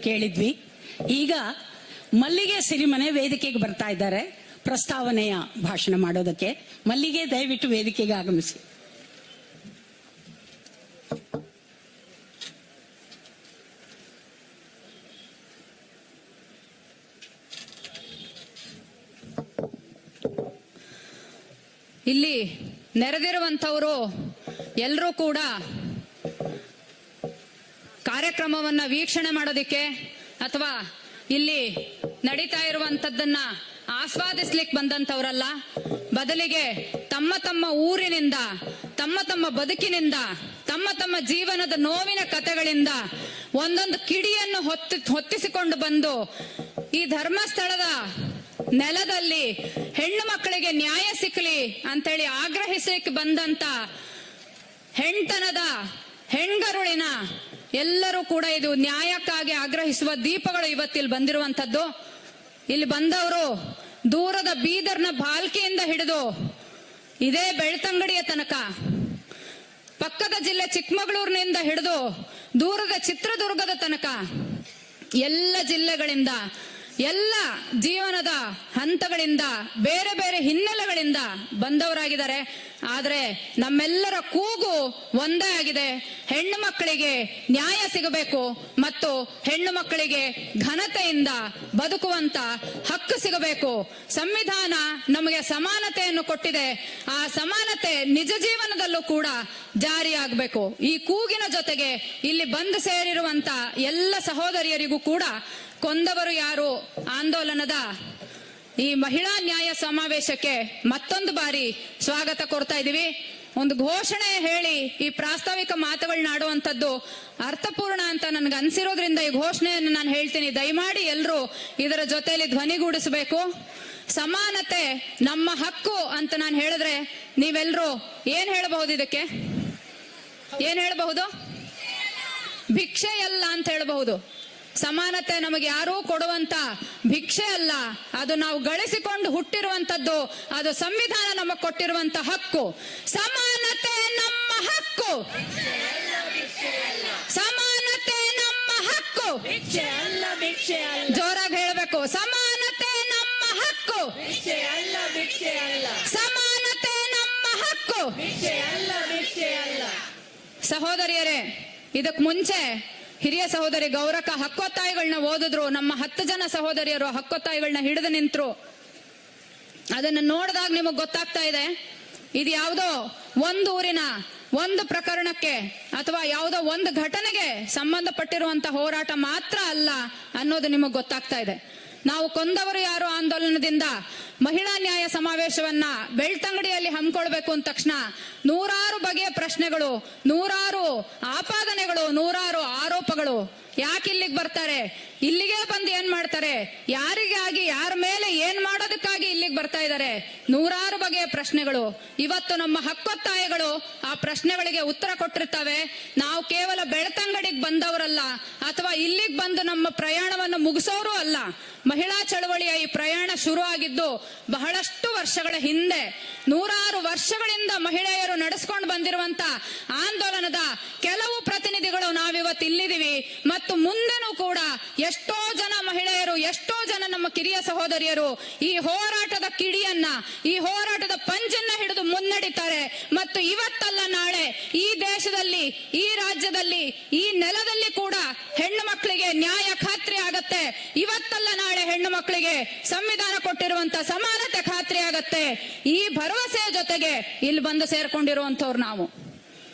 ಕೇಳಿದ್ವಿ. ಈಗ ಮಲ್ಲಿಗೆ ಸಿರಿಮನೆ ವೇದಿಕೆಗೆ ಬರ್ತಾ ಇದ್ದಾರೆ ಪ್ರಸ್ತಾವನೆಯ ಭಾಷಣ ಮಾಡೋದಕ್ಕೆ. ಮಲ್ಲಿಗೆ, ದಯವಿಟ್ಟು ವೇದಿಕೆಗೆ ಆಗಮಿಸಿ. ಇಲ್ಲಿ ನೆರೆದಿರುವಂತವರು ಎಲ್ಲರೂ ಕೂಡ ಕಾರ್ಯಕ್ರಮವನ್ನ ವೀಕ್ಷಣೆ ಮಾಡೋದಿಕ್ಕೆ ಅಥವಾ ಇಲ್ಲಿ ನಡೀತಾ ಇರುವಂತದ್ದನ್ನ ಆಸ್ವಾದಿಸ್ಲಿಕ್ಕೆ ಬಂದಂತವರಲ್ಲ, ಬದಲಿಗೆ ತಮ್ಮ ತಮ್ಮ ಊರಿನಿಂದ, ತಮ್ಮ ತಮ್ಮ ಬದುಕಿನಿಂದ, ತಮ್ಮ ತಮ್ಮ ಜೀವನದ ನೋವಿನ ಕಥೆಗಳಿಂದ ಒಂದೊಂದು ಕಿಡಿಯನ್ನು ಹೊತ್ತಿಸಿಕೊಂಡು ಬಂದು ಈ ಧರ್ಮಸ್ಥಳದ ನೆಲದಲ್ಲಿ ಹೆಣ್ಣು ಮಕ್ಕಳಿಗೆ ನ್ಯಾಯ ಸಿಕ್ಕಲಿ ಅಂತೇಳಿ ಆಗ್ರಹಿಸಲಿಕ್ಕೆ ಬಂದಂತ ಹೆಣ್ತನದ ಹೆಣ್ಗರುಳಿನ ಎಲ್ಲರೂ ಕೂಡ ಇದು ನ್ಯಾಯಕ್ಕಾಗಿ ಆಗ್ರಹಿಸುವ ದೀಪಗಳು ಇವತ್ತಿಲ್ಲಿ ಬಂದಿರುವಂತದ್ದು. ಇಲ್ಲಿ ಬಂದವರು ದೂರದ ಬೀದರ್ನ ಬಾಲ್ಕಿಯಿಂದ ಹಿಡಿದು ಇದೇ ಬೆಳ್ತಂಗಡಿಯ ತನಕ, ಪಕ್ಕದ ಜಿಲ್ಲೆ ಚಿಕ್ಕಮಗಳೂರಿನಿಂದ ಹಿಡಿದು ದೂರದ ಚಿತ್ರದುರ್ಗದ ತನಕ ಎಲ್ಲ ಜಿಲ್ಲೆಗಳಿಂದ, ಎಲ್ಲ ಜೀವನದ ಹಂತಗಳಿಂದ, ಬೇರೆ ಬೇರೆ ಹಿನ್ನೆಲೆಗಳಿಂದ ಬಂದವರಾಗಿದ್ದಾರೆ. ಆದ್ರೆ ನಮ್ಮೆಲ್ಲರ ಕೂಗು ಒಂದೇ ಆಗಿದೆ. ಹೆಣ್ಣು ಮಕ್ಕಳಿಗೆ ನ್ಯಾಯ ಸಿಗಬೇಕು ಮತ್ತು ಹೆಣ್ಣು ಮಕ್ಕಳಿಗೆ ಘನತೆಯಿಂದ ಬದುಕುವಂತ ಹಕ್ಕು ಸಿಗಬೇಕು. ಸಂವಿಧಾನ ನಮಗೆ ಸಮಾನತೆಯನ್ನು ಕೊಟ್ಟಿದೆ. ಆ ಸಮಾನತೆ ನಿಜ ಜೀವನದಲ್ಲೂ ಕೂಡ ಜಾರಿಯಾಗಬೇಕು. ಈ ಕೂಗಿನ ಜೊತೆಗೆ ಇಲ್ಲಿ ಬಂದು ಸೇರಿರುವಂತ ಎಲ್ಲ ಸಹೋದರಿಯರಿಗೂ ಕೂಡ ಕೊಂದವರು ಯಾರು ಆಂದೋಲನದ ಈ ಮಹಿಳಾ ನ್ಯಾಯ ಸಮಾವೇಶಕ್ಕೆ ಮತ್ತೊಂದು ಬಾರಿ ಸ್ವಾಗತ ಕೊಡ್ತಾ ಇದೀವಿ. ಒಂದು ಘೋಷಣೆ ಹೇಳಿ ಈ ಪ್ರಾಸ್ತಾವಿಕ ಮಾತುಗಳನ್ನ ಆಡುವಂತದ್ದು ಅರ್ಥಪೂರ್ಣ ಅಂತ ನನ್ಗೆ ಅನ್ಸಿರೋದ್ರಿಂದ ಈ ಘೋಷಣೆಯನ್ನು ನಾನು ಹೇಳ್ತೀನಿ. ದಯಮಾಡಿ ಎಲ್ಲರೂ ಇದರ ಜೊತೆಯಲ್ಲಿ ಧ್ವನಿಗೂಡಿಸಬೇಕು. ಸಮಾನತೆ ನಮ್ಮ ಹಕ್ಕು ಅಂತ ನಾನು ಹೇಳಿದ್ರೆ ನೀವೆಲ್ಲರೂ ಏನ್ ಹೇಳಬಹುದು? ಇದಕ್ಕೆ ಏನ್ ಹೇಳಬಹುದು? ಭಿಕ್ಷೆ ಅಲ್ಲ ಅಂತ ಹೇಳಬಹುದು. ಸಮಾನತೆ ನಮಗೆ ಯಾರೂ ಕೊಡುವಂತ ಭಿಕ್ಷೆ ಅಲ್ಲ, ಅದು ನಾವು ಗಳಿಸಿಕೊಂಡು ಹುಟ್ಟಿರುವಂತದ್ದು. ಅದು ಸಂವಿಧಾನ ನಮಗೆ ಕೊಟ್ಟಿರುವಂತ ಹಕ್ಕು. ಸಮಾನತೆ ನಮ್ಮ ಹಕ್ಕು, ಸಮಾನತೆ ನಮ್ಮ ಹಕ್ಕು. ಜೋರಾಗಿ ಹೇಳಬೇಕು, ಸಮಾನತೆ ನಮ್ಮ ಹಕ್ಕು, ಸಮಾನತೆ ನಮ್ಮ ಹಕ್ಕು. ಸಹೋದರಿಯರೇ, ಇದಕ್ ಮುಂಚೆ ಹಿರಿಯ ಸಹೋದರಿ ಗೌರಕ್ಕ ಹಕ್ಕೊತ್ತಾಯಿಗಳನ್ನ ಓದಿದ್ರು. ನಮ್ಮ 10 ಜನ ಸಹೋದರಿಯರು ಹಕ್ಕೊತ್ತಾಯಿಗಳನ್ನ ಹಿಡಿದು ನಿಂತರು. ಅದನ್ನ ನೋಡಿದಾಗ ನಿಮಗ್ ಗೊತ್ತಾಗ್ತಾ ಇದೆ, ಇದು ಯಾವುದೋ ಒಂದು ಊರಿನ ಒಂದು ಪ್ರಕರಣಕ್ಕೆ ಅಥವಾ ಯಾವುದೋ ಒಂದು ಘಟನೆಗೆ ಸಂಬಂಧಪಟ್ಟಿರುವಂತ ಹೋರಾಟ ಮಾತ್ರ ಅಲ್ಲ ಅನ್ನೋದು ನಿಮಗ್ ಗೊತ್ತಾಗ್ತಾ ಇದೆ. ನಾವು ಕೊಂದವರು ಯಾರು ಆಂದೋಲನದಿಂದ ಮಹಿಳಾ ನ್ಯಾಯ ಸಮಾವೇಶವನ್ನ ಬೆಳ್ತಂಗಡಿಯಲ್ಲಿ ಹಮ್ಮಿಕೊಳ್ಬೇಕು ಅಂದ ತಕ್ಷಣ ನೂರಾರು ಬಗೆಯ ಪ್ರಶ್ನೆಗಳು, ನೂರಾರು ಆಪಾದನೆಗಳು, ನೂರಾರು ಆರೋಪಗಳು. ಯಾಕೆ ಇಲ್ಲಿಗೆ ಬರ್ತಾರೆ? ಇಲ್ಲಿಗೆ ಬಂದು ಏನ್ ಮಾಡ್ತಾರೆ? ಯಾರಿಗಾಗಿ, ಯಾರ ಮೇಲೆ ಏನ್ ಮಾಡೋದಕ್ಕಾಗಿ ಇಲ್ಲಿಗೆ ಬರ್ತಾ ಇದ್ದಾರೆ? ನೂರಾರು ಬಗೆಯ ಪ್ರಶ್ನೆಗಳು. ಇವತ್ತು ನಮ್ಮ ಹಕ್ಕೊತ್ತಾಯಗಳು ಆ ಪ್ರಶ್ನೆಗಳಿಗೆ ಉತ್ತರ ಕೊಟ್ಟಿರ್ತವೆ. ನಾವು ಕೇವಲ ಬೆಳ್ತಂಗಡಿಗೆ ಬಂದವರಲ್ಲ ಅಥವಾ ಇಲ್ಲಿಗೆ ಬಂದು ನಮ್ಮ ಪ್ರಯಾಣವನ್ನು ಮುಗಿಸೋರು ಅಲ್ಲ. ಮಹಿಳಾ ಚಳವಳಿಯ ಈ ಪ್ರಯಾಣ ಶುರು ಆಗಿದ್ದು ಬಹಳಷ್ಟು ವರ್ಷಗಳ ಹಿಂದೆ. ನೂರಾರು ವರ್ಷಗಳಿಂದ ಮಹಿಳೆಯರು ನಡೆಸ್ಕೊಂಡು ಬಂದಿರುವಂತ ಆಂದೋಲನದ ಕೆಲವು ಪ್ರತಿನಿಧಿಗಳು ನಾವಿವತ್ತು ಇಲ್ಲಿದ್ದೀವಿ. ಮತ್ತು ಮುಂದೆನೂ ಕೂಡ ಎಷ್ಟೋ ಜನ ಮಹಿಳೆಯರು, ಎಷ್ಟೋ ಜನ ನಮ್ಮ ಕಿರಿಯ ಸಹೋದರಿಯರು ಈ ಹೋರಾಟದ ಕಿಡಿಯನ್ನ, ಈ ಹೋರಾಟದ ಪಂಜನ್ನ ಹಿಡಿದು ಮುನ್ನಡೀತಾರೆ. ಮತ್ತು ಇವತ್ತಲ್ಲ ನಾಳೆ ಈ ದೇಶದಲ್ಲಿ, ಈ ರಾಜ್ಯದಲ್ಲಿ, ಈ ನೆಲದಲ್ಲಿ ಕೂಡ ಹೆಣ್ಣು ಮಕ್ಕಳಿಗೆ ನ್ಯಾಯ ಖಾತ್ರಿ ಆಗತ್ತೆ. ಇವತ್ತಲ್ಲ ನಾಳೆ ಹೆಣ್ಣು ಮಕ್ಕಳಿಗೆ ಸಂವಿಧಾನ ಕೊಟ್ಟಿರುವಂತ ಸಮಾನತೆ ಖಾತ್ರಿ ಆಗತ್ತೆ. ಈ ಭರವಸೆಯ ಜೊತೆಗೆ ಇಲ್ಲಿ ಬಂದು ಸೇರ್ಕೊಂಡಿರುವಂತವ್ರು ನಾವು.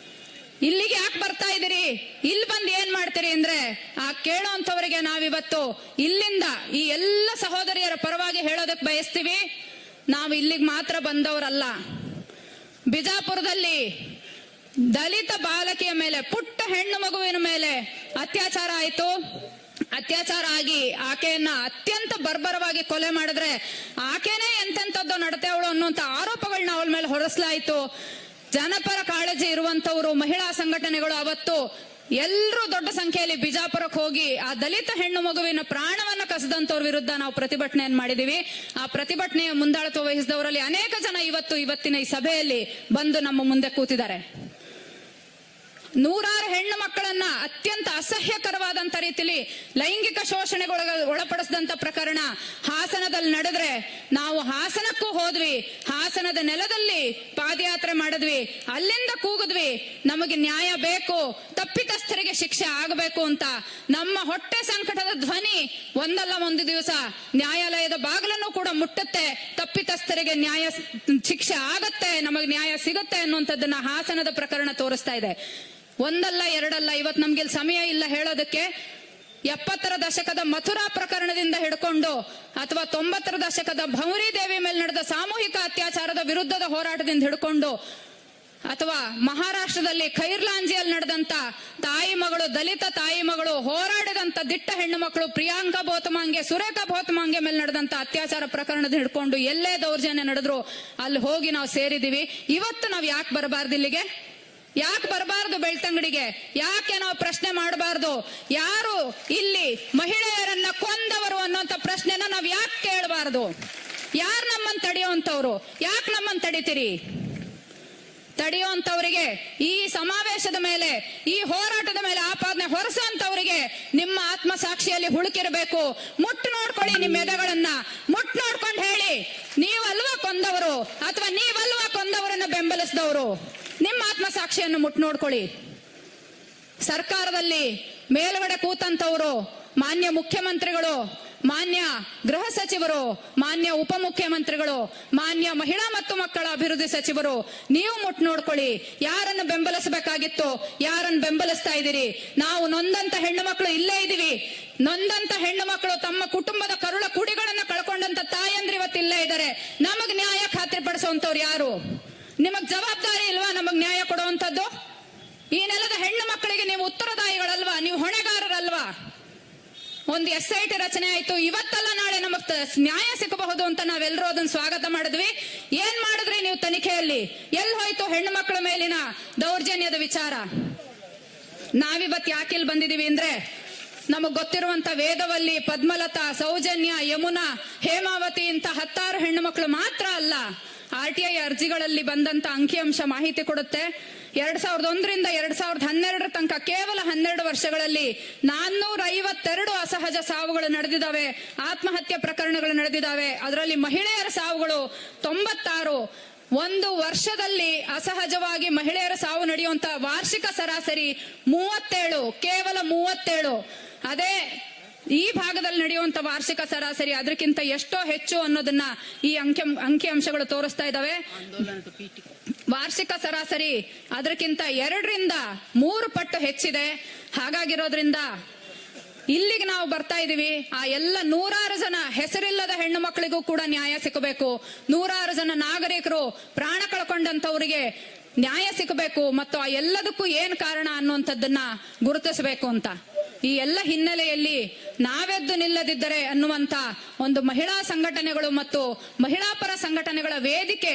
ಇಲ್ಲಿಗೆ ಯಾಕೆ ಬರ್ತಾ ಇದೀರಿ, ಇಲ್ಲಿ ಬಂದು ಏನ್ ಮಾಡ್ತೀರಿ ಅಂದ್ರೆ ಆ ಕೇಳೋಂಥವರಿಗೆ ನಾವಿವತ್ತು ಇಲ್ಲಿಂದ ಈ ಎಲ್ಲ ಸಹೋದರಿಯರ ಪರವಾಗಿ ಹೇಳೋದಕ್ಕೆ ಬಯಸ್ತೀವಿ. ನಾವು ಇಲ್ಲಿಗೆ ಮಾತ್ರ ಬಂದವರಲ್ಲ. ಬಿಜಾಪುರದಲ್ಲಿ ದಲಿತ ಬಾಲಕಿಯ ಮೇಲೆ, ಪುಟ್ಟ ಹೆಣ್ಣು ಮಗುವಿನ ಮೇಲೆ ಅತ್ಯಾಚಾರ ಆಯಿತು. ಅತ್ಯಾಚಾರ ಆಗಿ ಆಕೆಯನ್ನ ಅತ್ಯಂತ ಬರ್ಬರವಾಗಿ ಕೊಲೆ ಮಾಡಿದ್ರೆ ಆಕೆನೇ ಎಂತೆಂಥದ್ದು ನಡತೆವಳು ಅನ್ನುವಂತ ಆರೋಪಗಳನ್ನ ಅವಳ ಮೇಲೆ ಹೊರಸಲಾಯಿತು. ಜನಪರ ಕಾಳಜಿ ಇರುವಂತವರು ಮಹಿಳಾ ಸಂಘಟನೆಗಳು ಅವತ್ತು ಎಲ್ಲರೂ ದೊಡ್ಡ ಸಂಖ್ಯೆಯಲ್ಲಿ ಬಿಜಾಪುರಕ್ಕೆ ಹೋಗಿ ಆ ದಲಿತ ಹೆಣ್ಣು ಮಗುವಿನ ಪ್ರಾಣವನ್ನ ಕಸದಂತವ್ರ ವಿರುದ್ಧ ನಾವು ಪ್ರತಿಭಟನೆಯನ್ನು ಮಾಡಿದೀವಿ. ಆ ಪ್ರತಿಭಟನೆಯ ಮುಂದಾಳತ್ವ ವಹಿಸಿದವರಲ್ಲಿ ಅನೇಕ ಜನ ಇವತ್ತಿನ ಈ ಸಭೆಯಲ್ಲಿ ಬಂದು ನಮ್ಮ ಮುಂದೆ ಕೂತಿದ್ದಾರೆ. ನೂರಾರು ಹೆಣ್ಣು ಮಕ್ಕಳನ್ನ ಅತ್ಯಂತ ಅಸಹ್ಯಕರವಾದಂತ ರೀತಿಯಲ್ಲಿ ಲೈಂಗಿಕ ಶೋಷಣೆಗೆ ಒಳಪಡಿಸಿದಂತ ಪ್ರಕರಣ ಹಾಸನದಲ್ಲಿ ನಡೆದ್ರೆ ನಾವು ಹಾಸನಕ್ಕೂ ಹೋದ್ವಿ, ಹಾಸನದ ನೆಲದಲ್ಲಿ ಪಾದಯಾತ್ರೆ ಮಾಡಿದ್ವಿ, ಅಲ್ಲಿಂದ ಕೂಗಿದ್ವಿ ನಮಗೆ ನ್ಯಾಯ ಬೇಕು, ತಪ್ಪಿತಸ್ಥರಿಗೆ ಶಿಕ್ಷೆ ಆಗಬೇಕು ಅಂತ. ನಮ್ಮ ಹೊಟ್ಟೆ ಸಂಕಟದ ಧ್ವನಿ ಒಂದಲ್ಲ ಒಂದು ದಿವಸ ನ್ಯಾಯಾಲಯದ ಬಾಗಿಲನ್ನು ಕೂಡ ಮುಟ್ಟುತ್ತೆ, ತಪ್ಪಿತಸ್ಥರಿಗೆ ಶಿಕ್ಷೆ ಆಗತ್ತೆ, ನಮಗೆ ನ್ಯಾಯ ಸಿಗುತ್ತೆ ಅನ್ನುವಂಥದ್ದನ್ನ ಹಾಸನದ ಪ್ರಕರಣ ತೋರಿಸ್ತಾ ಇದೆ. ಒಂದಲ್ಲ ಎರಡಲ್ಲ, ಇವತ್ತು ನಮ್ಗೆ ಇಲ್ಲಿ ಸಮಯ ಇಲ್ಲ ಹೇಳೋದಕ್ಕೆ. 70ರ ದಶಕದ ಮಥುರಾ ಪ್ರಕರಣದಿಂದ ಹಿಡ್ಕೊಂಡು ಅಥವಾ 90ರ ದಶಕದ ಭೌರಿ ದೇವಿ ಮೇಲೆ ನಡೆದ ಸಾಮೂಹಿಕ ಅತ್ಯಾಚಾರದ ವಿರುದ್ಧದ ಹೋರಾಟದಿಂದ ಹಿಡ್ಕೊಂಡು ಅಥವಾ ಮಹಾರಾಷ್ಟ್ರದಲ್ಲಿ ಖೈರ್ಲಾಂಜಿಯಲ್ಲಿ ನಡೆದಂತ ತಾಯಿ ಮಗಳು, ದಲಿತ ತಾಯಿ ಮಗಳು ಹೋರಾಡಿದಂತ ದಿಟ್ಟ ಹೆಣ್ಣು ಮಕ್ಕಳು ಪ್ರಿಯಾಂಕಾ ಬೋತಮಾಂಗೆ, ಸುರೇಖಾ ಬೋತಮಾಂಗೆ ಮೇಲೆ ನಡೆದಂತ ಅತ್ಯಾಚಾರ ಪ್ರಕರಣದ ಹಿಡ್ಕೊಂಡು ಎಲ್ಲೇ ದೌರ್ಜನ್ಯ ನಡೆದ್ರು ಅಲ್ಲಿ ಹೋಗಿ ನಾವು ಸೇರಿದೀವಿ. ಇವತ್ತು ನಾವು ಯಾಕೆ ಬರಬಾರ್ದು ಇಲ್ಲಿಗೆ? ಯಾಕೆ ಬರಬಾರ್ದು ಬೆಳ್ತಂಗಡಿಗೆ? ಯಾಕೆ ನಾವು ಪ್ರಶ್ನೆ ಮಾಡಬಾರ್ದು? ಯಾರು ಇಲ್ಲಿ ಮಹಿಳೆಯರನ್ನ ಕೊಂದವರು ಅನ್ನೋಂಥ ಪ್ರಶ್ನೆನ ನಾವು ಯಾಕೆ ಕೇಳಬಾರ್ದು? ಯಾರು ನಮ್ಮನ್ನು ತಡೆಯುವಂತವ್ರು? ಯಾಕೆ ನಮ್ಮನ್ನು ತಡಿತೀರಿ? ತಡೆಯುವಂತವರಿಗೆ, ಈ ಸಮಾವೇಶದ ಮೇಲೆ, ಈ ಹೋರಾಟದ ಮೇಲೆ ಆಪಾದನೆ ಹೊರಸಂತವರಿಗೆ ನಿಮ್ಮ ಆತ್ಮಸಾಕ್ಷಿಯಲ್ಲಿ ಹುಳುಕಿರಬೇಕು. ಮುಟ್ಟು ನೋಡ್ಕೊಳ್ಳಿ, ನಿಮ್ಮ ಎದೆಗಳನ್ನ ಮುಟ್ಟು ನೋಡ್ಕೊಂಡು ಹೇಳಿ, ನೀವಲ್ವಾ ಕೊಂದವರು ಅಥವಾ ನೀವಲ್ವಾ ಕೊಂದವರನ್ನ ಬೆಂಬಲಿಸಿದವರು? ನಿಮ್ಮ ಆತ್ಮಸಾಕ್ಷಿಯನ್ನು ಮುಟ್ಟು ನೋಡ್ಕೊಳ್ಳಿ. ಸರ್ಕಾರದಲ್ಲಿ ಮೇಲ್ಗಡೆ ಕೂತಂತವರು ಮಾನ್ಯ ಮುಖ್ಯಮಂತ್ರಿಗಳು, ಮಾನ್ಯ ಗೃಹ ಸಚಿವರು, ಮಾನ್ಯ ಉಪಮುಖ್ಯಮಂತ್ರಿಗಳು, ಮಾನ್ಯ ಮಹಿಳಾ ಮತ್ತು ಮಕ್ಕಳ ಅಭಿವೃದ್ಧಿ ಸಚಿವರು, ನೀವು ಮುಟ್ಟು ನೋಡ್ಕೊಳ್ಳಿ. ಯಾರನ್ನು ಬೆಂಬಲಿಸಬೇಕಾಗಿತ್ತು, ಯಾರನ್ನು ಬೆಂಬಲಿಸ್ತಾ ಇದ್ದೀರಿ? ನಾವು ನೊಂದಂತ ಹೆಣ್ಣು ಮಕ್ಕಳು ಇಲ್ಲೇ ಇದೀವಿ. ನೊಂದಂತ ಹೆಣ್ಣು ಮಕ್ಕಳು ತಮ್ಮ ಕುಟುಂಬದ ಕರುಳ ಕುಡಿಗಳನ್ನ ಕಳ್ಕೊಂಡಂತ ತಾಯಂದ್ರು ಇವತ್ತು ಇಲ್ಲೇ ಇದ್ದಾರೆ. ನಮಗ್ ನ್ಯಾಯ ಖಾತ್ರಿಪಡಿಸುವಂತವ್ರು ಯಾರು? ನಿಮಗ್ ಜವಾಬ್ದಾರಿ ಇಲ್ವಾ ನಮಗ್ ನ್ಯಾಯ ಕೊಡುವಂತದ್ದು? ಈ ನೆಲದ ಹೆಣ್ಣು ಮಕ್ಕಳಿಗೆ ನೀವು ಉತ್ತರದಾಯಿಗಳಲ್ವಾ? ನೀವು ಹೊಣೆಗಾರರಲ್ವಾ? ಒಂದು SIT ರಚನೆ ಆಯ್ತು, ಇವತ್ತಲ್ಲ ನಾಳೆ ನಮಗ್ ನ್ಯಾಯ ಸಿಗಬಹುದು ಅಂತ ನಾವೆಲ್ಲರೂ ಅದನ್ನ ಸ್ವಾಗತ ಮಾಡಿದ್ವಿ. ಏನ್ ಮಾಡಿದ್ರಿ ನೀವು ತನಿಖೆಯಲ್ಲಿ? ಎಲ್ಲಿ ಹೋಯ್ತು ಹೆಣ್ಣು ಮಕ್ಕಳ ಮೇಲಿನ ದೌರ್ಜನ್ಯದ ವಿಚಾರ? ನಾವಿವತ್ತು ಯಾಕಿಲ್ ಬಂದಿದೀವಿ ಅಂದ್ರೆ, ನಮಗ್ ಗೊತ್ತಿರುವಂತ ವೇದವಲ್ಲಿ, ಪದ್ಮಲತಾ, ಸೌಜನ್ಯ, ಯಮುನಾ, ಹೇಮಾವತಿ ಇಂತ 10 ಹೆಣ್ಣು ಮಕ್ಕಳು ಮಾತ್ರ ಅಲ್ಲ, RTI ಅರ್ಜಿಗಳಲ್ಲಿ ಬಂದಂತ ಅಂಕಿಅಂಶ ಮಾಹಿತಿ ಕೊಡುತ್ತೆ. 2001ರಿಂದ 2012 ತನಕ ಕೇವಲ 12 ವರ್ಷಗಳಲ್ಲಿ 452 ಅಸಹಜ ಸಾವುಗಳು ನಡೆದಿದ್ದಾವೆ, ಆತ್ಮಹತ್ಯೆ ಪ್ರಕರಣಗಳು ನಡೆದಿದ್ದಾವೆ. ಅದರಲ್ಲಿ ಮಹಿಳೆಯರ ಸಾವುಗಳು 96. ಒಂದು ವರ್ಷದಲ್ಲಿ ಅಸಹಜವಾಗಿ ಮಹಿಳೆಯರ ಸಾವು ನಡೆಯುವಂತ ವಾರ್ಷಿಕ ಸರಾಸರಿ 37, ಕೇವಲ 37. ಅದೇ ಈ ಭಾಗದಲ್ಲಿ ನಡೆಯುವಂತ ವಾರ್ಷಿಕ ಸರಾಸರಿ ಅದಕ್ಕಿಂತ ಎಷ್ಟೋ ಹೆಚ್ಚು ಅನ್ನೋದನ್ನ ಈ ಅಂಕಿಅಂಶಗಳು ತೋರಿಸ್ತಾ ಇದ್ದಾವೆ. ವಾರ್ಷಿಕ ಸರಾಸರಿ ಅದಕ್ಕಿಂತ 2ರಿಂದ 3 ಪಟ್ಟು ಹೆಚ್ಚಿದೆ. ಹಾಗಾಗಿರೋದ್ರಿಂದ ಇಲ್ಲಿಗೆ ನಾವು ಬರ್ತಾ ಇದೀವಿ. ಆ ಎಲ್ಲ 100 ಜನ ಹೆಸರಿಲ್ಲದ ಹೆಣ್ಣು ಮಕ್ಕಳಿಗೂ ಕೂಡ ನ್ಯಾಯ ಸಿಗಬೇಕು. 100 ಜನ ನಾಗರಿಕರು ಪ್ರಾಣ ಕಳ್ಕೊಂಡಂತವರಿಗೆ ನ್ಯಾಯ ಸಿಗಬೇಕು. ಮತ್ತು ಆ ಎಲ್ಲದಕ್ಕೂ ಏನ್ ಕಾರಣ ಅನ್ನುವಂಥದ್ದನ್ನ ಗುರುತಿಸಬೇಕು ಅಂತ. ಈ ಎಲ್ಲ ಹಿನ್ನೆಲೆಯಲ್ಲಿ ನಾವೆದ್ದು ನಿಲ್ಲದಿದ್ದರೆ ಅನ್ನುವಂತ ಒಂದು ಮಹಿಳಾ ಸಂಘಟನೆಗಳು ಮತ್ತು ಮಹಿಳಾ ಪರ ಸಂಘಟನೆಗಳ ವೇದಿಕೆ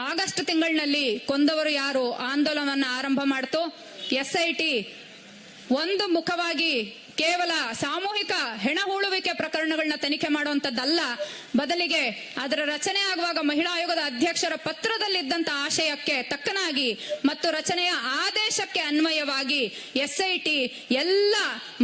ಆಗಸ್ಟ್ ತಿಂಗಳಿನಲ್ಲಿ ಕೊಂದವರು ಯಾರು ಆಂದೋಲನವನ್ನ ಆರಂಭ ಮಾಡಿತು. SIT ಒಂದು ಮುಖವಾಗಿ ಕೇವಲ ಸಾಮೂಹಿಕ ಹೆಣ ಹೂಳುವಿಕೆ ಪ್ರಕರಣಗಳನ್ನ ತನಿಖೆ ಮಾಡುವಂತದ್ದಲ್ಲ, ಬದಲಿಗೆ ಅದರ ರಚನೆ ಆಗುವಾಗ ಮಹಿಳಾ ಆಯೋಗದ ಅಧ್ಯಕ್ಷರ ಪತ್ರದಲ್ಲಿದ್ದಂತ ಆಶಯಕ್ಕೆ ತಕ್ಕನಾಗಿ ಮತ್ತು ರಚನೆಯ ಆದೇಶಕ್ಕೆ ಅನ್ವಯವಾಗಿ SIT ಎಲ್ಲ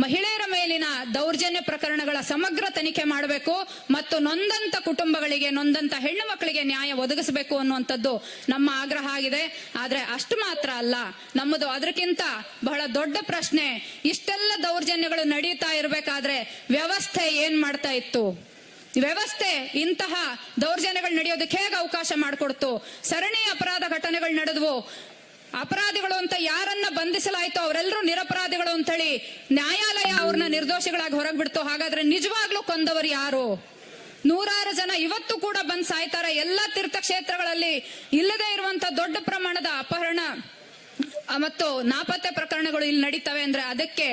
ಮಹಿಳೆಯರ ಮೇಲಿನ ದೌರ್ಜನ್ಯ ಪ್ರಕರಣಗಳ ಸಮಗ್ರ ತನಿಖೆ ಮಾಡಬೇಕು ಮತ್ತು ನೊಂದಂತ ಕುಟುಂಬಗಳಿಗೆ, ನೊಂದಂತ ಹೆಣ್ಣು ಮಕ್ಕಳಿಗೆ ನ್ಯಾಯ ಒದಗಿಸಬೇಕು ಅನ್ನುವಂಥದ್ದು ನಮ್ಮ ಆಗ್ರಹ ಆಗಿದೆ. ಆದ್ರೆ ಅಷ್ಟು ಮಾತ್ರ ಅಲ್ಲ, ನಮ್ಮದು ಅದಕ್ಕಿಂತ ಬಹಳ ದೊಡ್ಡ ಪ್ರಶ್ನೆ. ಇಷ್ಟೆಲ್ಲ ದೌರ್ಜನ್ಯಗಳು ನಡೀತಾ ಇರಬೇಕಾದ್ರೆ ವ್ಯವಸ್ಥೆ ಏನ್ ಮಾಡ್ತಾ ಇತ್ತು? ವ್ಯವಸ್ಥೆ ಇಂತಹ ದೌರ್ಜನ್ಯಗಳು ನಡೆಯೋದಕ್ಕೆ ಹೇಗೆ ಅವಕಾಶ ಮಾಡಿಕೊಡ್ತು? ಸರಣಿ ಅಪರಾಧ ಘಟನೆಗಳು ನಡೆದವು, ಅಪರಾಧಿಗಳು ಅಂತ ಯಾರನ್ನ ಬಂಧಿಸಲಾಯ್ತು ಅವರೆಲ್ಲರೂ ನಿರಪರಾಧಿಗಳು ಅಂತ ಹೇಳಿ ನ್ಯಾಯಾಲಯ ಅವ್ರನ್ನ ನಿರ್ದೋಷಿಗಳಾಗಿ ಹೊರಗೆ ಬಿಡ್ತು. ಹಾಗಾದ್ರೆ ನಿಜವಾಗ್ಲೂ ಕೊಂದವರು ಯಾರು? 100 ಜನ ಇವತ್ತು ಕೂಡ ಬಂದ್ ಸಾಯ್ತಾರೆ. ಎಲ್ಲ ತೀರ್ಥಕ್ಷೇತ್ರಗಳಲ್ಲಿ ಇಲ್ಲದೆ ಇರುವಂತ ದೊಡ್ಡ ಪ್ರಮಾಣದ ಅಪಹರಣ ಮತ್ತು ನಾಪತ್ತೆ ಪ್ರಕರಣಗಳು ಇಲ್ಲಿ ನಡೀತವೆ ಅಂದ್ರೆ ಅದಕ್ಕೆ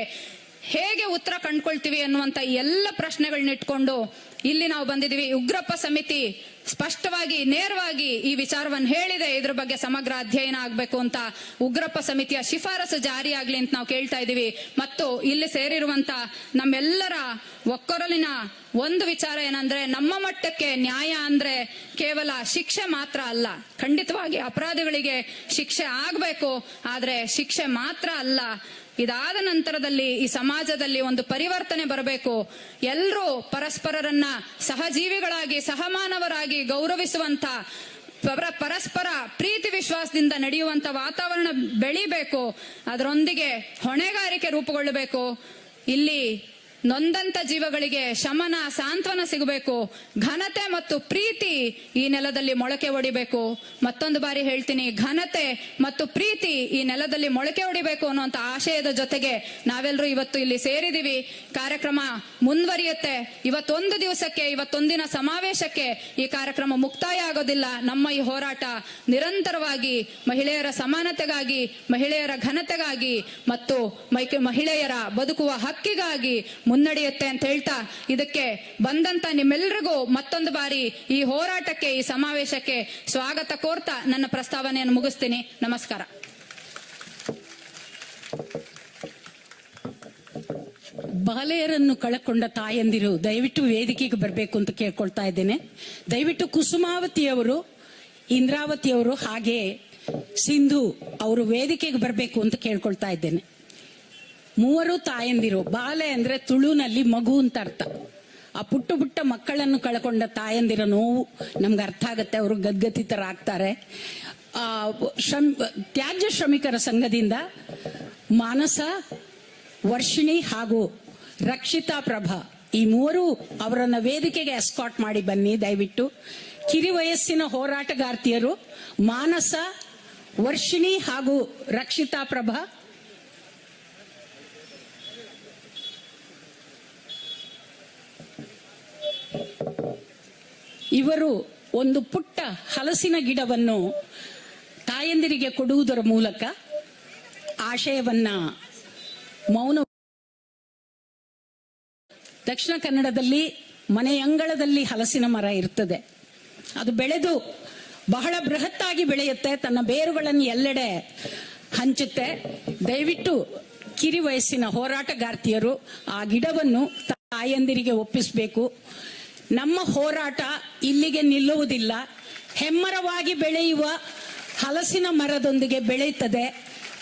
ಹೇಗೆ ಉತ್ತರ ಕಂಡುಕೊಳ್ತೀವಿ ಅನ್ನುವಂತ ಎಲ್ಲ ಪ್ರಶ್ನೆಗಳನ್ನ ಇಟ್ಕೊಂಡು ಇಲ್ಲಿ ನಾವು ಬಂದಿದೀವಿ. ಉಗ್ರಪ್ಪ ಸಮಿತಿ ಸ್ಪಷ್ಟವಾಗಿ ನೇರವಾಗಿ ಈ ವಿಚಾರವನ್ನು ಹೇಳಿದೆ. ಇದ್ರ ಬಗ್ಗೆ ಸಮಗ್ರ ಅಧ್ಯಯನ ಆಗ್ಬೇಕು ಅಂತ ಉಗ್ರಪ್ಪ ಸಮಿತಿಯ ಶಿಫಾರಸು ಜಾರಿ ಆಗ್ಲಿ ಅಂತ ನಾವು ಕೇಳ್ತಾ ಇದೀವಿ. ಮತ್ತು ಇಲ್ಲಿ ಸೇರಿರುವಂತ ನಮ್ಮೆಲ್ಲರ ಒಕ್ಕೊರಲಿನ ಒಂದು ವಿಚಾರ ಏನಂದ್ರೆ, ನಮ್ಮ ಮಟ್ಟಕ್ಕೆ ನ್ಯಾಯ ಅಂದ್ರೆ ಕೇವಲ ಶಿಕ್ಷೆ ಮಾತ್ರ ಅಲ್ಲ. ಖಂಡಿತವಾಗಿ ಅಪರಾಧಿಗಳಿಗೆ ಶಿಕ್ಷೆ ಆಗ್ಬೇಕು, ಆದ್ರೆ ಶಿಕ್ಷೆ ಮಾತ್ರ ಅಲ್ಲ, ಇದಾದ ನಂತರದಲ್ಲಿ ಈ ಸಮಾಜದಲ್ಲಿ ಒಂದು ಪರಿವರ್ತನೆ ಬರಬೇಕು. ಎಲ್ಲರೂ ಪರಸ್ಪರರನ್ನ ಸಹಜೀವಿಗಳಾಗಿ ಸಹಮಾನವರಾಗಿ ಗೌರವಿಸುವಂತ ಪರಸ್ಪರ ಪ್ರೀತಿ ವಿಶ್ವಾಸದಿಂದ ನಡೆಯುವಂತ ವಾತಾವರಣ ಬೆಳಿಬೇಕು. ಅದರೊಂದಿಗೆ ಹೊಣೆಗಾರಿಕೆ ರೂಪುಗೊಳ್ಳಬೇಕು. ಇಲ್ಲಿ ನೊಂದಂತ ಜೀವಗಳಿಗೆ ಶಮನ ಸಾಂತ್ವನ ಸಿಗಬೇಕು. ಘನತೆ ಮತ್ತು ಪ್ರೀತಿ ಈ ನೆಲದಲ್ಲಿ ಮೊಳಕೆ ಹೊಡಿಬೇಕು. ಮತ್ತೊಂದು ಬಾರಿ ಹೇಳ್ತೀನಿ, ಘನತೆ ಮತ್ತು ಪ್ರೀತಿ ಈ ನೆಲದಲ್ಲಿ ಮೊಳಕೆ ಹೊಡಿಬೇಕು ಅನ್ನುವಂತ ಆಶಯದ ಜೊತೆಗೆ ನಾವೆಲ್ಲರೂ ಇವತ್ತು ಇಲ್ಲಿ ಸೇರಿದೀವಿ. ಕಾರ್ಯಕ್ರಮ ಮುಂದುವರಿಯುತ್ತೆ. ಇವತ್ತೊಂದು ದಿವಸಕ್ಕೆ, ಇವತ್ತೊಂದಿನ ಸಮಾವೇಶಕ್ಕೆ ಈ ಕಾರ್ಯಕ್ರಮ ಮುಕ್ತಾಯ ಆಗೋದಿಲ್ಲ. ನಮ್ಮ ಈ ಹೋರಾಟ ನಿರಂತರವಾಗಿ ಮಹಿಳೆಯರ ಸಮಾನತೆಗಾಗಿ, ಮಹಿಳೆಯರ ಘನತೆಗಾಗಿ ಮತ್ತು ಮಹಿಳೆಯರ ಬದುಕುವ ಹಕ್ಕಿಗಾಗಿ ಮುನ್ನಡೆಯುತ್ತೆ ಅಂತ ಹೇಳ್ತಾ, ಇದಕ್ಕೆ ಬಂದಂತ ನಿಮ್ಮೆಲ್ಲರಿಗೂ ಮತ್ತೊಂದು ಬಾರಿ ಈ ಹೋರಾಟಕ್ಕೆ, ಈ ಸಮಾವೇಶಕ್ಕೆ ಸ್ವಾಗತ ಕೋರ್ತಾ ನನ್ನ ಪ್ರಸ್ತಾವನೆಯನ್ನು ಮುಗಿಸ್ತೀನಿ. ನಮಸ್ಕಾರ. ಬಾಲೆಯರನ್ನು ಕಳಕೊಂಡ ತಾಯಂದಿರು ದಯವಿಟ್ಟು ವೇದಿಕೆಗೆ ಬರಬೇಕು ಅಂತ ಕೇಳ್ಕೊಳ್ತಾ ಇದ್ದೇನೆ. ದಯವಿಟ್ಟು ಕುಸುಮಾವತಿಯವರು, ಇಂದ್ರಾವತಿಯವರು ಹಾಗೆ ಸಿಂಧು ಅವರು ವೇದಿಕೆಗೆ ಬರಬೇಕು ಅಂತ ಕೇಳ್ಕೊಳ್ತಾ ಇದ್ದೇನೆ. ಮೂವರು ತಾಯಂದಿರು. ಬಾಲೆ ಅಂದ್ರೆ ತುಳುನಲ್ಲಿ ಮಗು ಅಂತ ಅರ್ಥ. ಆ ಪುಟ್ಟ ಮಕ್ಕಳನ್ನು ಕಳ್ಕೊಂಡ ತಾಯಂದಿರ ನೋವು ನಮ್ಗೆ ಅರ್ಥ ಆಗತ್ತೆ. ಅವರು ಗದ್ಗತಿತರಾಗ್ತಾರೆ. ತ್ಯಾಜ್ಯ ಶ್ರಮಿಕರ ಸಂಘದಿಂದ ಮಾನಸ, ವರ್ಷಿಣಿ ಹಾಗೂ ರಕ್ಷಿತಾ ಪ್ರಭಾ ಈ ಮೂವರು ಅವರನ್ನ ವೇದಿಕೆಗೆ ಎಸ್ಕಾಟ್ ಮಾಡಿ ಬನ್ನಿ ದಯವಿಟ್ಟು. ಕಿರಿ ವಯಸ್ಸಿನ ಹೋರಾಟಗಾರ್ತಿಯರು ಮಾನಸ, ವರ್ಷಿಣಿ ಹಾಗೂ ರಕ್ಷಿತಾ ಪ್ರಭಾ. ಇವರು ಒಂದು ಪುಟ್ಟ ಹಲಸಿನ ಗಿಡವನ್ನು ತಾಯಂದಿರಿಗೆ ಕೊಡುವುದರ ಮೂಲಕ ಆಶಯವನ್ನ ಮೌನ. ದಕ್ಷಿಣ ಕನ್ನಡದಲ್ಲಿ ಮನೆಯಂಗಳದಲ್ಲಿ ಹಲಸಿನ ಮರ ಇರ್ತದೆ. ಅದು ಬೆಳೆದು ಬಹಳ ಬೃಹತ್ತಾಗಿ ಬೆಳೆಯುತ್ತೆ. ತನ್ನ ಬೇರುಗಳನ್ನು ಎಲ್ಲೆಡೆ ಹಂಚುತ್ತೆ. ದಯವಿಟ್ಟು ಕಿರಿ ವಯಸ್ಸಿನ ಹೋರಾಟಗಾರ್ತಿಯರು ಆ ಗಿಡವನ್ನು ತಾಯಂದಿರಿಗೆ ಒಪ್ಪಿಸಬೇಕು. ನಮ್ಮ ಹೋರಾಟ ಇಲ್ಲಿಗೆ ನಿಲ್ಲುವುದಿಲ್ಲ. ಹೆಮ್ಮರವಾಗಿ ಬೆಳೆಯುವ ಹಲಸಿನ ಮರದೊಂದಿಗೆ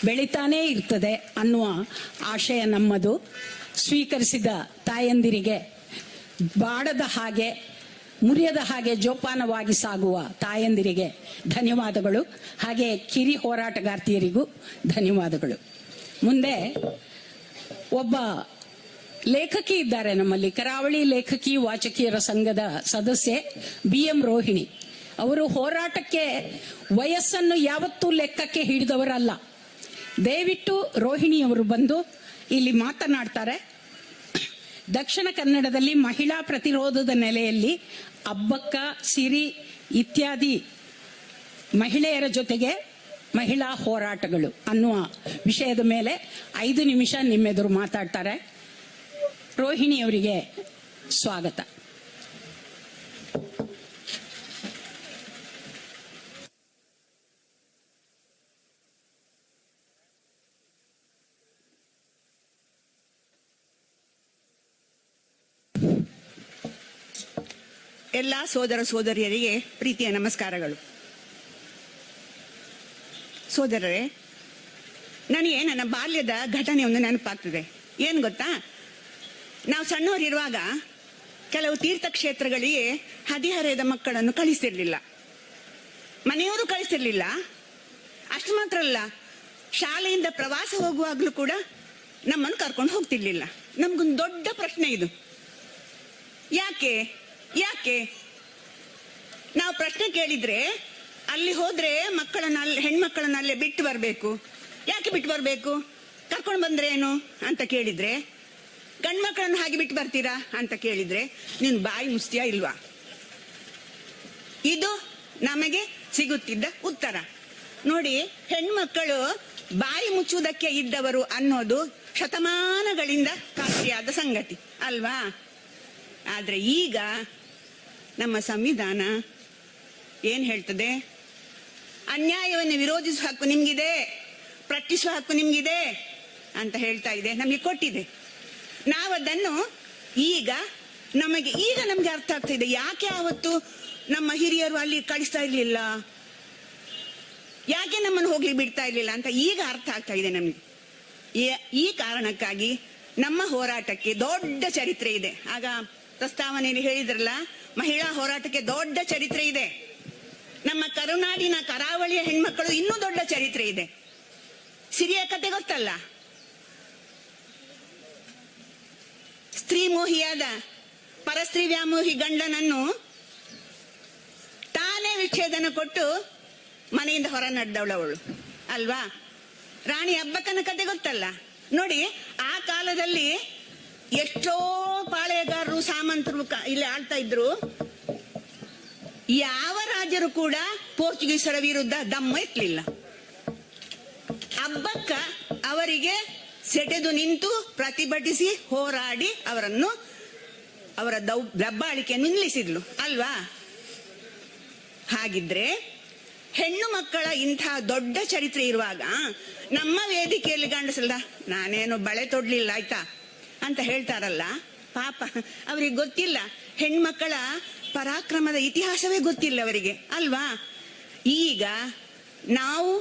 ಬೆಳೀತಾನೇ ಇರ್ತದೆ ಅನ್ನುವ ಆಶಯ ನಮ್ಮದು. ಸ್ವೀಕರಿಸಿದ ತಾಯಂದಿರಿಗೆ ಬಾಡದ ಹಾಗೆ, ಮುರಿಯದ ಹಾಗೆ ಜೋಪಾನವಾಗಿ ಸಾಗುವ ತಾಯಂದಿರಿಗೆ ಧನ್ಯವಾದಗಳು. ಹಾಗೆ ಕಿರಿ ಹೋರಾಟಗಾರ್ತಿಯರಿಗೂ ಧನ್ಯವಾದಗಳು. ಮುಂದೆ ಒಬ್ಬ ಲೇಖಕಿ ಇದ್ದಾರೆ ನಮ್ಮಲ್ಲಿ, ಕರಾವಳಿ ಲೇಖಕಿ ವಾಚಕಿಯರ ಸಂಘದ ಸದಸ್ಯೆ BM ರೋಹಿಣಿ. ಅವರು ಹೋರಾಟಕ್ಕೆ ವಯಸ್ಸನ್ನು ಯಾವತ್ತೂ ಲೆಕ್ಕಕ್ಕೆ ಹಿಡಿದವರಲ್ಲ. ದಯವಿಟ್ಟು ರೋಹಿಣಿಯವರು ಬಂದು ಇಲ್ಲಿ ಮಾತನಾಡ್ತಾರೆ. ದಕ್ಷಿಣ ಕನ್ನಡದಲ್ಲಿ ಮಹಿಳಾ ಪ್ರತಿರೋಧದ ನೆಲೆಯಲ್ಲಿ ಅಬ್ಬಕ್ಕ, ಸಿರಿ ಇತ್ಯಾದಿ ಮಹಿಳೆಯರ ಜೊತೆಗೆ ಮಹಿಳಾ ಹೋರಾಟಗಳು ಅನ್ನುವ ವಿಷಯದ ಮೇಲೆ 5 ನಿಮಿಷ ನಿಮ್ಮೆದುರು ಮಾತಾಡ್ತಾರೆ. ರೋಹಿಣಿಯವರಿಗೆ ಸ್ವಾಗತ. ಎಲ್ಲ ಸೋದರ ಸೋದರಿಯರಿಗೆ ಪ್ರೀತಿಯ ನಮಸ್ಕಾರಗಳು. ಸೋದರರೇ, ನನಗೆ ನನ್ನ ಬಾಲ್ಯದ ಘಟನೆ ಒಂದು ನೆನಪಾಗ್ತದೆ. ಏನು ಗೊತ್ತಾ, ನಾವು ಸಣ್ಣವರಿರುವಾಗ ಕೆಲವು ತೀರ್ಥಕ್ಷೇತ್ರಗಳಿಗೆ ಹದಿಹರೆಯದ ಮಕ್ಕಳನ್ನು ಕಳಿಸ್ತಿರ್ಲಿಲ್ಲ, ಮನೆಯವರು ಕಳಿಸ್ತಿರ್ಲಿಲ್ಲ. ಅಷ್ಟು ಮಾತ್ರ ಅಲ್ಲ, ಶಾಲೆಯಿಂದ ಪ್ರವಾಸ ಹೋಗುವಾಗಲೂ ಕೂಡ ನಮ್ಮನ್ನು ಕರ್ಕೊಂಡು ಹೋಗ್ತಿರ್ಲಿಲ್ಲ. ನಮ್ಗೊಂದು ದೊಡ್ಡ ಪ್ರಶ್ನೆ ಇದು, ಯಾಕೆ ಯಾಕೆ ನಾವು ಪ್ರಶ್ನೆ ಕೇಳಿದ್ರೆ ಅಲ್ಲಿ ಹೋದ್ರೆ ಹೆಣ್ಮಕ್ಕಳನ್ನ ಅಲ್ಲೇ ಬಿಟ್ಟು ಬರಬೇಕು. ಯಾಕೆ ಬಿಟ್ಟು ಬರಬೇಕು? ಕರ್ಕೊಂಡು ಬಂದ್ರೆ ಏನು ಅಂತ ಕೇಳಿದ್ರೆ, ಗಂಡು ಮಕ್ಕಳನ್ನು ಹಾಗೆ ಬಿಟ್ಟು ಬರ್ತೀರಾ ಅಂತ ಕೇಳಿದ್ರೆ ನೀನು ಬಾಯಿ ಮುಸ್ತಿಯಾ ಇಲ್ವಾ? ಇದು ನಮಗೆ ಸಿಗುತ್ತಿದ್ದ ಉತ್ತರ. ನೋಡಿ, ಹೆಣ್ಮಕ್ಕಳು ಬಾಯಿ ಮುಚ್ಚುವುದಕ್ಕೆ ಇದ್ದವರು ಅನ್ನೋದು ಶತಮಾನಗಳಿಂದ ಖಾತ್ರಿಯಾದ ಸಂಗತಿ ಅಲ್ವಾ? ಆದ್ರೆ ಈಗ ನಮ್ಮ ಸಂವಿಧಾನ ಏನ್ ಹೇಳ್ತದೆ? ಅನ್ಯಾಯವನ್ನು ವಿರೋಧಿಸುವ ಹಕ್ಕು ನಿಮ್ಗಿದೆ, ಪ್ರಶ್ನಿಸುವ ಹಕ್ಕು ನಿಮ್ಗಿದೆ ಅಂತ ಹೇಳ್ತಾ ಇದೆ, ನಮಗೆ ಕೊಟ್ಟಿದೆ. ನಾವದನ್ನು ಈಗ ನಮಗೆ ಅರ್ಥ ಆಗ್ತಾ ಇದೆ. ಯಾಕೆ ಆವತ್ತು ನಮ್ಮ ಹಿರಿಯರು ಅಲ್ಲಿ ಕಳಿಸ್ತಾ ಇರ್ಲಿಲ್ಲ, ಯಾಕೆ ನಮ್ಮನ್ನು ಹೋಗ್ಲಿಕ್ಕೆ ಬಿಡ್ತಾ ಇರ್ಲಿಲ್ಲ ಅಂತ ಈಗ ಅರ್ಥ ಆಗ್ತಾ ಇದೆ ನಮಗೆ. ಈ ಕಾರಣಕ್ಕಾಗಿ ನಮ್ಮ ಹೋರಾಟಕ್ಕೆ ದೊಡ್ಡ ಚರಿತ್ರೆ ಇದೆ. ಆಗ ಪ್ರಸ್ತಾವನೆಯಲ್ಲಿ ಹೇಳಿದ್ರಲ್ಲ, ಮಹಿಳಾ ಹೋರಾಟಕ್ಕೆ ದೊಡ್ಡ ಚರಿತ್ರೆ ಇದೆ. ನಮ್ಮ ಕರುನಾಡಿನ ಕರಾವಳಿಯ ಹೆಣ್ಮಕ್ಕಳು ಇನ್ನೂ ದೊಡ್ಡ ಚರಿತ್ರೆ ಇದೆ. ಸಿರಿಯ ಕತೆ ಗೊತ್ತಲ್ಲ, ಸ್ತ್ರೀ ಮೋಹಿಯಾದ ಪರಸ್ತ್ರೀ ವ್ಯಾಮೋಹಿ ಗಂಡನನ್ನು ತಾನೇ ವಿಚ್ಛೇದನ ಕೊಟ್ಟು ಮನೆಯಿಂದ ಹೊರ ನಡೆದವಳವಳು ಅಲ್ವಾ. ರಾಣಿ ಅಬ್ಬಕ್ಕನ ಕತೆ ಗೊತ್ತಲ್ಲ. ನೋಡಿ, ಆ ಕಾಲದಲ್ಲಿ ಎಷ್ಟೋ ಪಾಳೆಯಗಾರರು ಸಾಮಂತರು ಇಲ್ಲಿ ಆಳ್ತಾ ಇದ್ರು. ಯಾವ ರಾಜರು ಕೂಡ ಪೋರ್ಚುಗೀಸರ ವಿರುದ್ಧ ದಮ್ಮ ಎತ್ತಲಿಲ್ಲ. ಅಬ್ಬಕ್ಕ ಅವರಿಗೆ ಸೆಟೆದು ನಿಂತು ಪ್ರತಿಭಟಿಸಿ ಹೋರಾಡಿ ಅವರ ದಬ್ಬಾಳಿಕೆಯನ್ನು ನಿಲ್ಲಿಸಿದ್ಲು ಅಲ್ವಾ. ಹಾಗಿದ್ರೆ ಹೆಣ್ಣು ಮಕ್ಕಳ ಇಂಥ ದೊಡ್ಡ ಚರಿತ್ರೆ ಇರುವಾಗ ನಮ್ಮ ವೇದಿಕೆಯಲ್ಲಿ ಗಂಡಸಲ್ಲ ನಾನೇನು ಬಳೆ ತೊಡ್ಲಿಲ್ಲ ಆಯ್ತಾ ಅಂತ ಹೇಳ್ತಾರಲ್ಲ, ಪಾಪ ಅವರಿಗೆ ಗೊತ್ತಿಲ್ಲ, ಹೆಣ್ಮಕ್ಕಳ ಪರಾಕ್ರಮದ ಇತಿಹಾಸವೇ ಗೊತ್ತಿಲ್ಲ ಅವರಿಗೆ ಅಲ್ವಾ. ಈಗ ನಾವು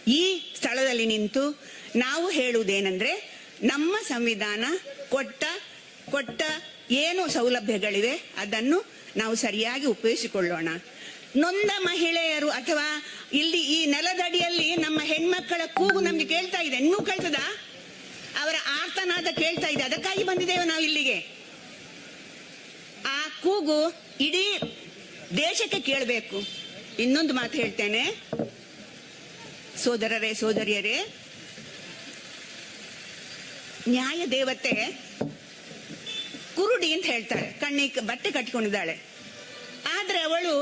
ಈ ಸ್ಥಳದಲ್ಲಿ ನಿಂತು ನಾವು ಹೇಳುವುದೇನೆಂದ್ರೆ, ನಮ್ಮ ಸಂವಿಧಾನ ಕೊಟ್ಟ ಏನು ಸೌಲಭ್ಯಗಳಿವೆ ಅದನ್ನು ನಾವು ಸರಿಯಾಗಿ ಉಪಯೋಗಿಸಿಕೊಳ್ಳೋಣ. ನೊಂದ ಮಹಿಳೆಯರು ಅಥವಾ ಇಲ್ಲಿ ಈ ನೆಲದಡಿಯಲ್ಲಿ ನಮ್ಮ ಹೆಣ್ಮಕ್ಕಳ ಕೂಗು ನಮ್ಗೆ ಕೇಳ್ತಾ ಇದೆ. ಇನ್ನೂ ಕೇಳ್ತದ? ಅವರ ಆರ್ತನಾದ ಕೇಳ್ತಾ ಇದೆ. ಅದಕ್ಕಾಗಿ ಬಂದಿದ್ದೇವೆ ನಾವು ಇಲ್ಲಿಗೆ. ಆ ಕೂಗು ಇಡೀ ದೇಶಕ್ಕೆ ಕೇಳಬೇಕು. ಇನ್ನೊಂದು ಮಾತು ಹೇಳ್ತೇನೆ ಸೋದರರೇ ಸೋದರಿಯರೇ, ನ್ಯಾಯ ದೇವತೆ ಕುರುಡಿ ಅಂತ ಹೇಳ್ತಾರೆ, ಕಣ್ಣಿಗೆ ಬಟ್ಟೆ ಕಟ್ಟಿಕೊಂಡಿದ್ದಾಳೆ. ಆದ್ರೆ ಅವಳು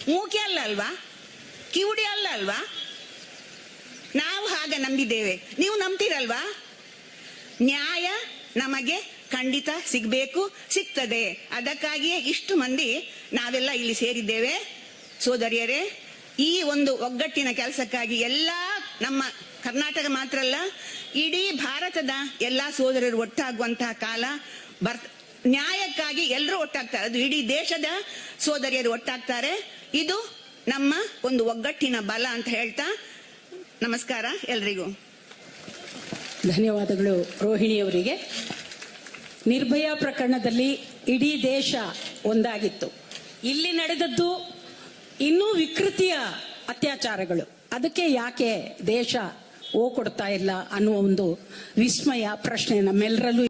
ಮೂಕಿ ಅಲ್ಲ ಅಲ್ವಾ, ಕಿವುಡಿ ಅಲ್ಲ ಅಲ್ವಾ. ನಾವು ಹಾಗೆ ನಂಬಿದ್ದೇವೆ, ನೀವು ನಂಬ್ತೀರಲ್ವಾ. ನ್ಯಾಯ ನಮಗೆ ಖಂಡಿತ ಸಿಗ್ಬೇಕು, ಸಿಗ್ತದೆ. ಅದಕ್ಕಾಗಿಯೇ ಇಷ್ಟು ಮಂದಿ ನಾವೆಲ್ಲ ಇಲ್ಲಿ ಸೇರಿದ್ದೇವೆ. ಸೋದರಿಯರೇ, ಈ ಒಂದು ಒಗ್ಗಟ್ಟಿನ ಕೆಲಸಕ್ಕಾಗಿ ಎಲ್ಲಾ ನಮ್ಮ ಕರ್ನಾಟಕ ಮಾತ್ರ ಅಲ್ಲ, ಇಡೀ ಭಾರತದ ಎಲ್ಲಾ ಸೋದರರು ಒಟ್ಟಾಗುವಂತಹ ಕಾಲ ನ್ಯಾಯಕ್ಕಾಗಿ ಎಲ್ಲರೂ ಒಟ್ಟಾಗ್ತಾರೆ. ಅದು ಇಡೀ ದೇಶದ ಸೋದರಿಯರು ಒಟ್ಟಾಗ್ತಾರೆ. ಇದು ನಮ್ಮ ಒಂದು ಒಗ್ಗಟ್ಟಿನ ಬಲ ಅಂತ ಹೇಳ್ತಾ ನಮಸ್ಕಾರ ಎಲ್ರಿಗೂ. ಧನ್ಯವಾದಗಳು ರೋಹಿಣಿಯವರಿಗೆ. ನಿರ್ಭಯ ಪ್ರಕರಣದಲ್ಲಿ ಇಡೀ ದೇಶ ಒಂದಾಗಿತ್ತು. ಇಲ್ಲಿ ನಡೆದದ್ದು ಇನ್ನೂ ವಿಕೃತಿಯ ಅತ್ಯಾಚಾರಗಳು. ಅದಕ್ಕೆ ಯಾಕೆ ದೇಶ ಕೊಡ್ತಾ ಇಲ್ಲ ಅನ್ನುವ ಒಂದು ವಿಸ್ಮಯ ಪ್ರಶ್ನೆ ನಮ್ಮೆಲ್ಲರಲ್ಲೂ